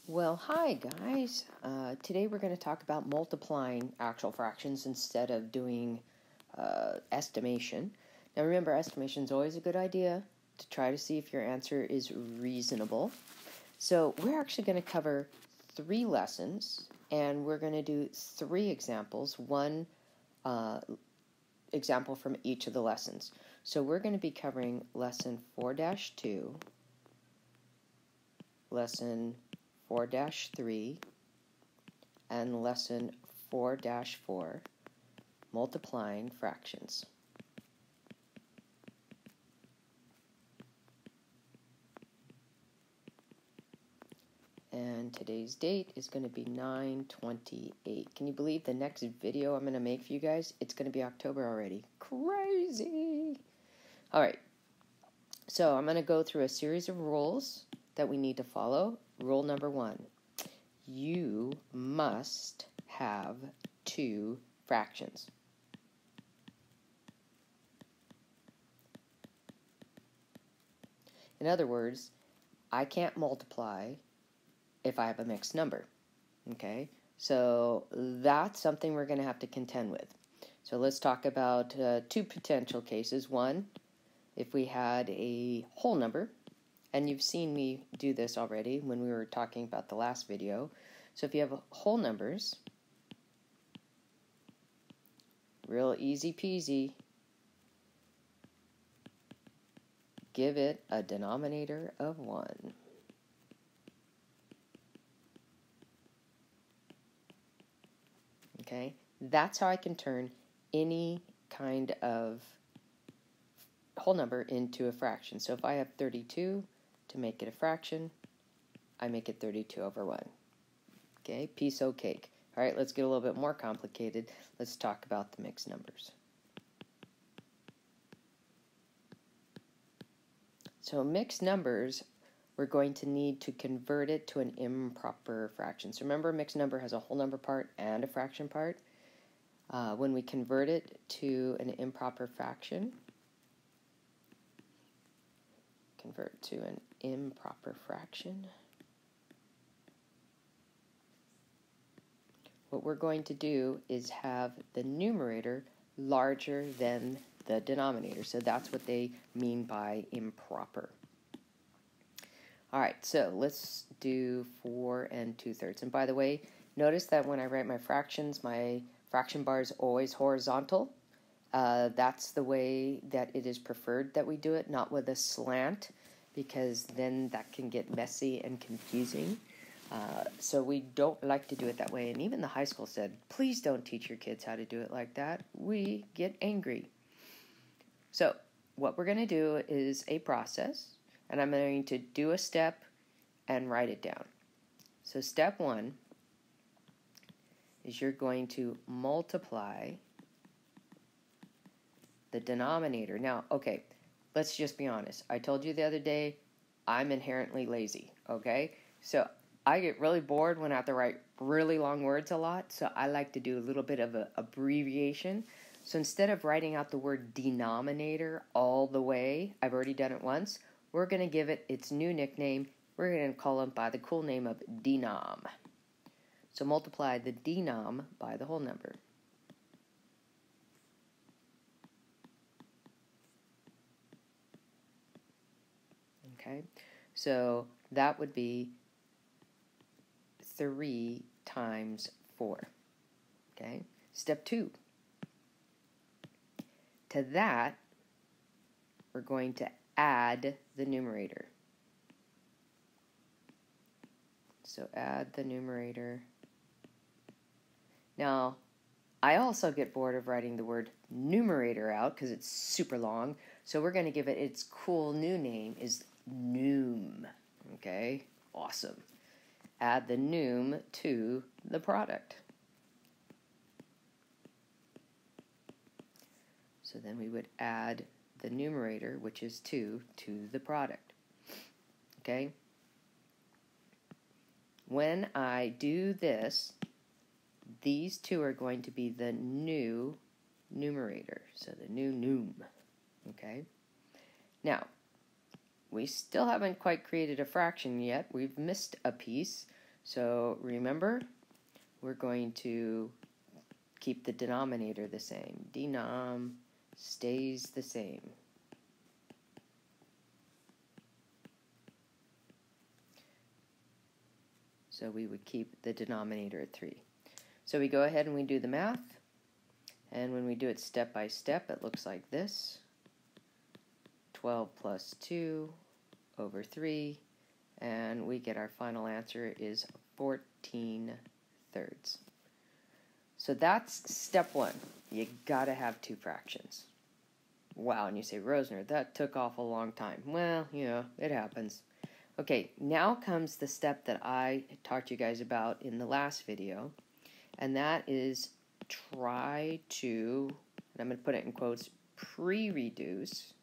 Well, hi guys. Today we're going to talk about multiplying actual fractions instead of doing estimation. Now remember, estimation is always a good idea to try to see if your answer is reasonable. So we're actually going to cover 3 lessons, and we're going to do 3 examples, one example from each of the lessons. So we're going to be covering lesson 4-2, lesson 4-3, and lesson 4-4, multiplying fractions. And today's date is going to be 9/28. Can you believe the next video I'm going to make for you guys? It's going to be October already. Crazy! Alright, so I'm going to go through a series of rules that we need to follow. Rule number 1. You must have 2 fractions. In other words, I can't multiply if I have a mixed number. Okay, so that's something we're going to have to contend with. So let's talk about 2 potential cases. One, if we had a whole number, and you've seen me do this already when we were talking about the last video. So if you have whole numbers, real easy peasy, give it a denominator of 1. Okay, that's how I can turn any kind of whole number into a fraction. So if I have 32, to make it a fraction, I make it 32/1. Okay, piece of cake. All right, let's get a little bit more complicated. Let's talk about the mixed numbers. So mixed numbers, we're going to need to convert it to an improper fraction. So remember, a mixed number has a whole number part and a fraction part. When we convert it to an improper fraction, what we're going to do is have the numerator larger than the denominator. So that's what they mean by improper. All right, so let's do 4 2/3. And by the way, notice that when I write my fractions, my fraction bar is always horizontal. That's the way that it is preferred that we do it, not with a slant, because then that can get messy and confusing. So we don't like to do it that way. And even the high school said, please don't teach your kids how to do it like that. We get angry. So what we're going to do is a process, and I'm going to do a step and write it down. So step 1 is you're going to multiply the denominator. Now, okay, let's just be honest. I told you the other day, I'm inherently lazy, okay? So I get really bored when I have to write really long words a lot, so I like to do a little bit of an abbreviation. So instead of writing out the word denominator all the way, I've already done it once, we're going to give it its new nickname. We're going to call it by the cool name of denom. So multiply the denom by the whole number. Okay, so that would be 3 times 4. Okay, step 2. To that, we're going to add the numerator. So add the numerator. Now, I also get bored of writing the word numerator out because it's super long. So we're going to give it its cool new name is num. Okay, awesome. Add the num to the product. So then we would add the numerator, which is 2, to the product. Okay? When I do this, these 2 are going to be the new numerator. So the new num. Okay? Now, we still haven't quite created a fraction yet. We've missed a piece. So remember, we're going to keep the denominator the same. Denom stays the same. So we would keep the denominator at 3. So we go ahead and we do the math. And when we do it step by step, it looks like this. 12 plus 2 over 3. And we get our final answer is 14 thirds. So that's step 1. You gotta have 2 fractions. Wow, and you say, Rosner, that took off a long time. Well, you know, it happens. Okay, now comes the step that I talked to you guys about in the last video, and that is try to, and I'm going to put it in quotes, pre-reduce.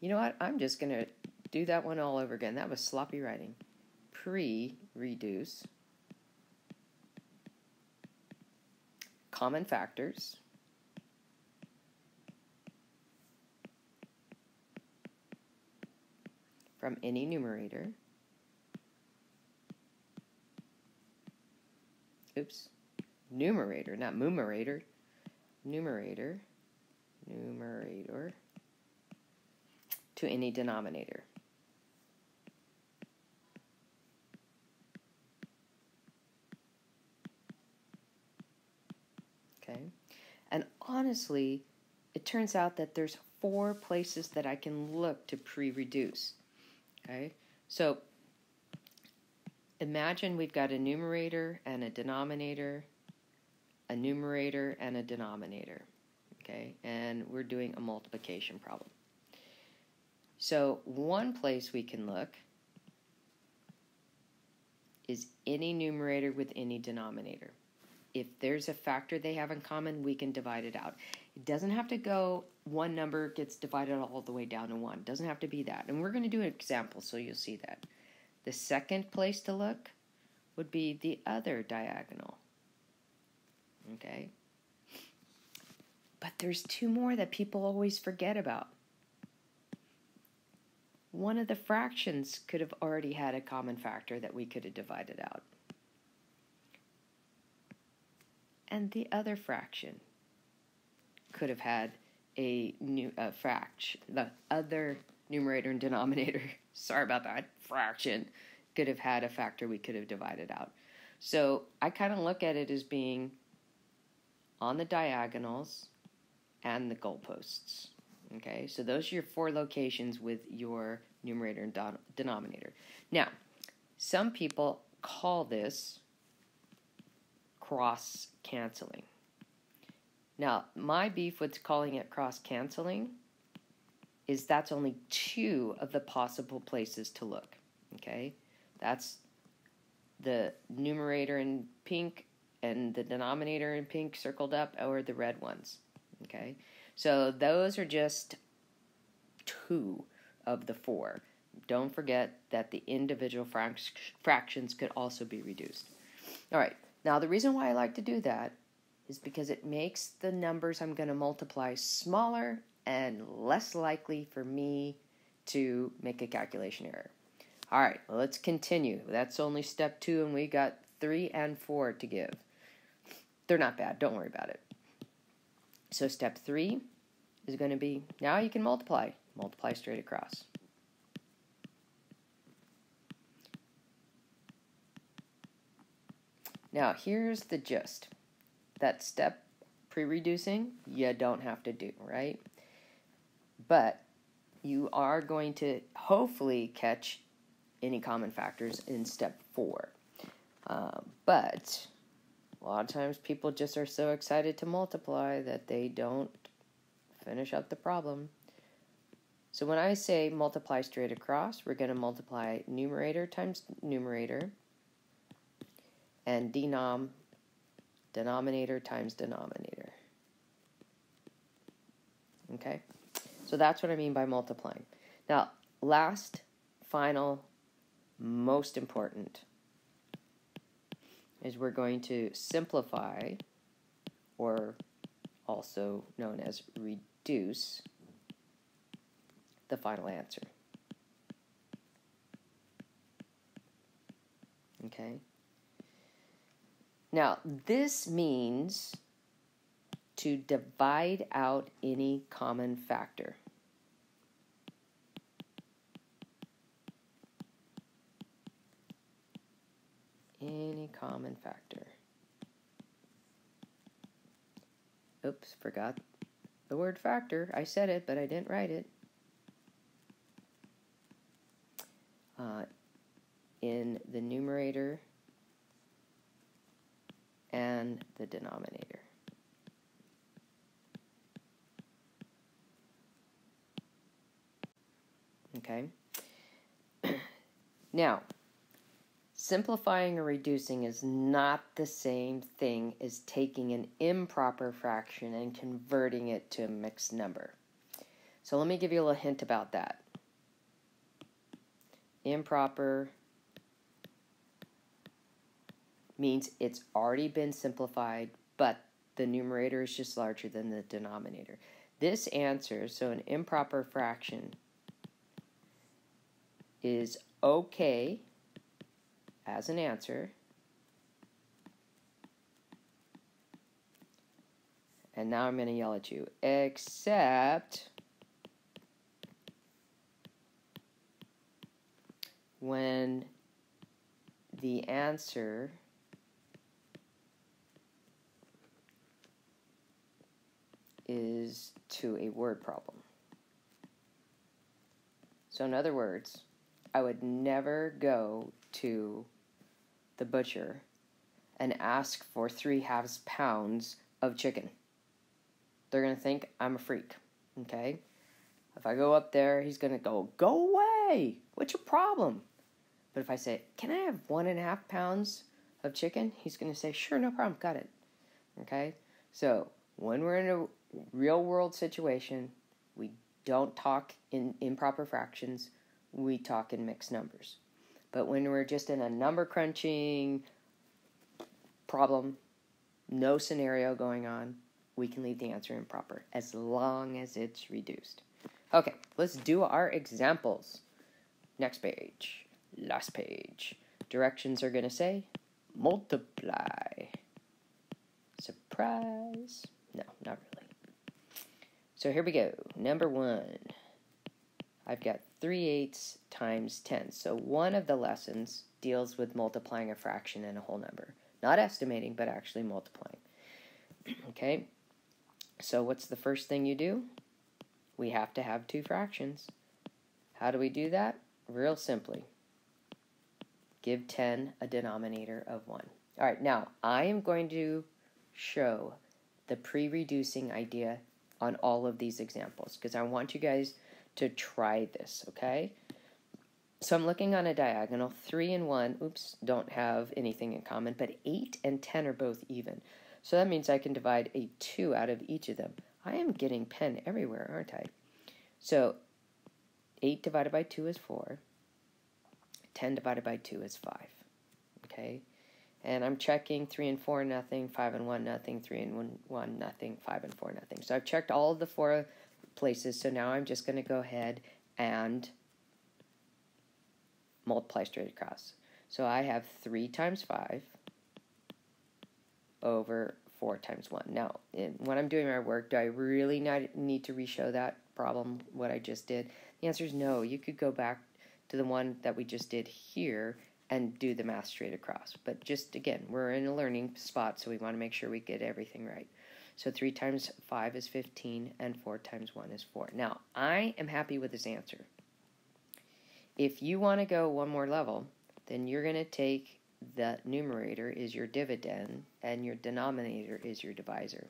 You know what? I'm just going to do that one all over again. That was sloppy writing. Pre-reduce common factors from any numerator. Oops. Numerator, not numerator. Numerator to any denominator. Okay. And honestly, it turns out that there's 4 places that I can look to pre-reduce. Okay, so imagine we've got a numerator and a denominator, a numerator and a denominator, okay, and we're doing a multiplication problem. So one place we can look is any numerator with any denominator. If there's a factor they have in common, we can divide it out. It doesn't have to go, one number gets divided all the way down to 1. It doesn't have to be that. And we're going to do an example so you'll see that. The second place to look would be the other diagonal. Okay? But there's 2 more that people always forget about. One of the fractions could have already had a common factor that we could have divided out. And the other fraction could have had a fraction. The other numerator and denominator, sorry about that, fraction, could have had a factor we could have divided out. So I kind of look at it as being on the diagonals and the goalposts. Okay, so those are your 4 locations with your numerator and denominator. Now, some people call this cross-canceling. Now, my beef with calling it cross-canceling is that's only 2 of the possible places to look, okay? That's the numerator in pink and the denominator in pink circled up, or the red ones, okay? So those are just 2 of the 4. Don't forget that the individual fractions could also be reduced. All right. Now, the reason why I like to do that is because it makes the numbers I'm going to multiply smaller and less likely for me to make a calculation error. All right, well, let's continue. That's only step 2, and we got 3 and 4 to give. They're not bad. Don't worry about it. So step 3 is going to be, now you can multiply. Multiply straight across. Now, here's the gist. That step, pre-reducing, you don't have to do, right? But you are going to hopefully catch any common factors in step 4. But a lot of times people just are so excited to multiply that they don't finish up the problem. So when I say multiply straight across, we're going to multiply numerator times numerator and denominator times denominator. Okay? So that's what I mean by multiplying. Now, last, final, most important is we're going to simplify, or also known as reduce, the final answer. Okay? Now, this means to divide out any common factor. Any common factor. Oops, forgot the word factor. I said it, but I didn't write it. In the numerator and the denominator. Okay? Now, simplifying or reducing is not the same thing as taking an improper fraction and converting it to a mixed number. So let me give you a little hint about that. Improper means it's already been simplified, but the numerator is just larger than the denominator. This answer, so an improper fraction, is okay as an answer, and now I'm going to yell at you, except when the answer is to a word problem. So in other words, I would never go to the butcher and ask for 3/2 pounds of chicken. They're going to think I'm a freak, okay? If I go up there, he's going to go away. What's your problem? But if I say, can I have 1.5 pounds of chicken? He's going to say, sure, no problem, got it. Okay? So when we're in a real world situation, we don't talk in improper fractions, we talk in mixed numbers. But when we're just in a number crunching problem, no scenario going on, we can leave the answer improper as long as it's reduced. Okay, let's do our examples. Next page, last page. Directions are going to say multiply. Surprise. No, not really. So here we go. Number 1. I've got 3/8 times 10. So one of the lessons deals with multiplying a fraction and a whole number. Not estimating, but actually multiplying. Okay? So what's the first thing you do? We have to have 2 fractions. How do we do that? Real simply. Give 10 a denominator of 1. All right, now I am going to show the pre-reducing idea on all of these examples because I want you guys to try this, okay? So I'm looking on a diagonal. 3 and 1, don't have anything in common, but 8 and 10 are both even. So that means I can divide a 2 out of each of them. I am getting pen everywhere, aren't I? So 8 divided by 2 is 4. 10 divided by 2 is 5. Okay? And I'm checking 3 and 4, nothing. 5 and 1, nothing. 3 and 1, nothing. 5 and 4, nothing. So I've checked all of the 4 places. So now I'm just going to go ahead and multiply straight across. So I have 3 times 5 over 4 times 1. Now, when I'm doing my work, do I really need to re-show that problem, what I just did? The answer is no. You could go back to the one that we just did here and do the math straight across. But just, again, we're in a learning spot, so we want to make sure we get everything right. So 3 times 5 is 15, and 4 times 1 is 4. Now, I am happy with this answer. If you want to go one more level, then you're going to take the numerator is your dividend, and your denominator is your divisor.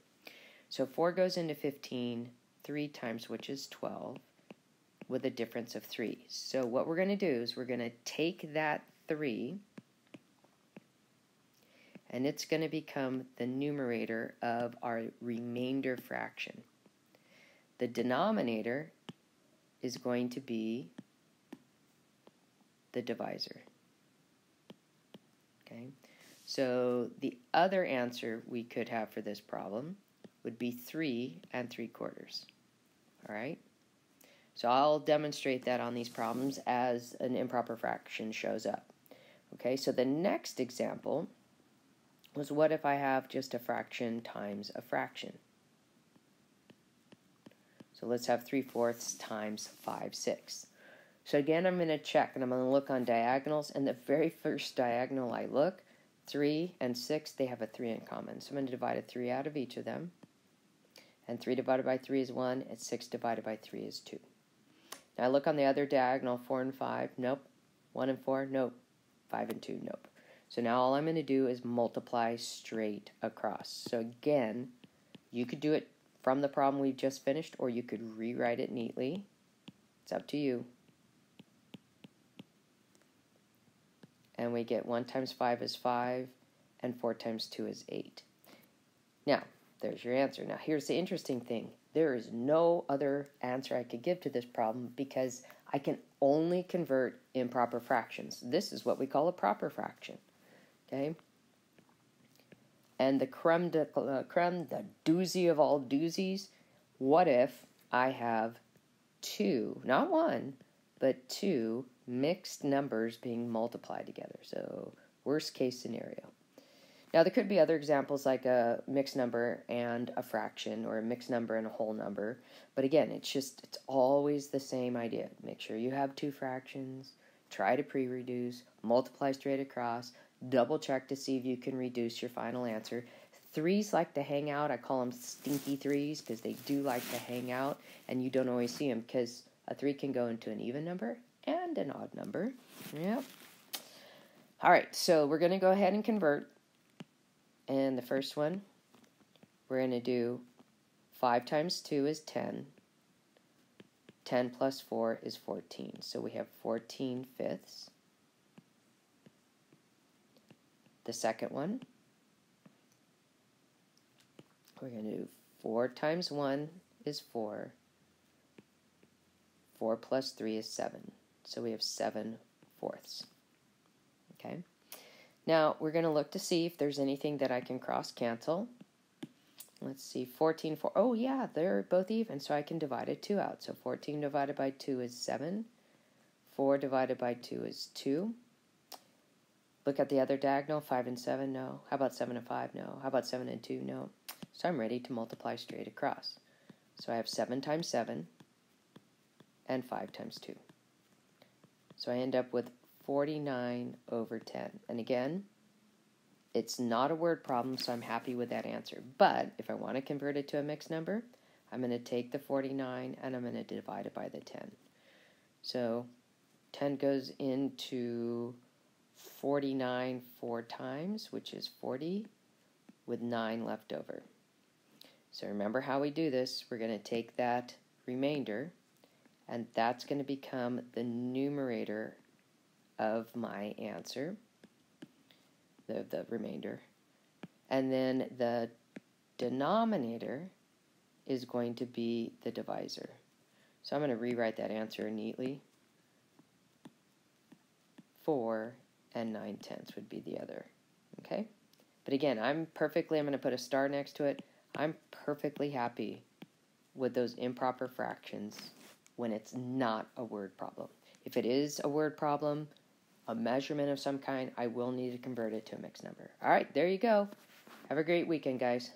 So 4 goes into 15 3 times, which is 12, with a difference of 3. So what we're going to do is we're going to take that 3, and it's going to become the numerator of our remainder fraction. The denominator is going to be the divisor. Okay, so the other answer we could have for this problem would be 3 3/4. All right, so I'll demonstrate that on these problems as an improper fraction shows up. Okay, so the next example was, what if I have just a fraction times a fraction? So let's have 3/4 times 5/6. So again, I'm going to check, and I'm going to look on diagonals, and the very first diagonal I look, 3 and 6, they have a 3 in common. So I'm going to divide a 3 out of each of them. And 3 divided by 3 is 1, and 6 divided by 3 is 2. Now I look on the other diagonal, 4 and 5, nope. 1 and 4, nope. 5 and 2, nope. So now all I'm going to do is multiply straight across. So again, you could do it from the problem we've just finished, or you could rewrite it neatly. It's up to you. And we get 1 times 5 is 5, and 4 times 2 is 8. Now, there's your answer. Now, here's the interesting thing. There is no other answer I could give to this problem because I can only convert improper fractions. This is what we call a proper fraction. Okay? And the creme, the doozy of all doozies, what if I have 2, not 1, but 2 mixed numbers being multiplied together? So, worst case scenario. Now, there could be other examples like a mixed number and a fraction, or a mixed number and a whole number. But again, it's always the same idea. Make sure you have 2 fractions, try to pre-reduce, multiply straight across, double check to see if you can reduce your final answer. 3s like to hang out. I call them stinky 3s because they do like to hang out, and you don't always see them because a 3 can go into an even number and an odd number. Yep. All right, so we're going to go ahead and convert. And the first one, we're going to do 5 times 2 is 10. 10 plus 4 is 14. So we have 14/5. The second one, we're going to do 4 times 1 is 4. 4 plus 3 is 7. So we have 7/4. Okay. Now, we're going to look to see if there's anything that I can cross-cancel. Let's see, 14, 4. Oh, yeah, they're both even, so I can divide a 2 out. So 14 divided by 2 is 7. 4 divided by 2 is 2. Look at the other diagonal, 5 and 7, no. How about 7 and 5, no. How about 7 and 2, no. So I'm ready to multiply straight across. So I have 7 times 7 and 5 times 2. So I end up with 49/10. And again, it's not a word problem, so I'm happy with that answer. But if I want to convert it to a mixed number, I'm going to take the 49 and I'm going to divide it by the 10. So 10 goes into 49 4 times, which is 40, with 9 left over. So remember how we do this. We're going to take that remainder, and that's going to become the numerator of my answer, the remainder. And then the denominator is going to be the divisor. So I'm going to rewrite that answer neatly. 4 and 9/10 would be the other. Okay? But again, I'm going to put a star next to it. I'm perfectly happy with those improper fractions when it's not a word problem. If it is a word problem, a measurement of some kind, I will need to convert it to a mixed number. All right, there you go. Have a great weekend, guys.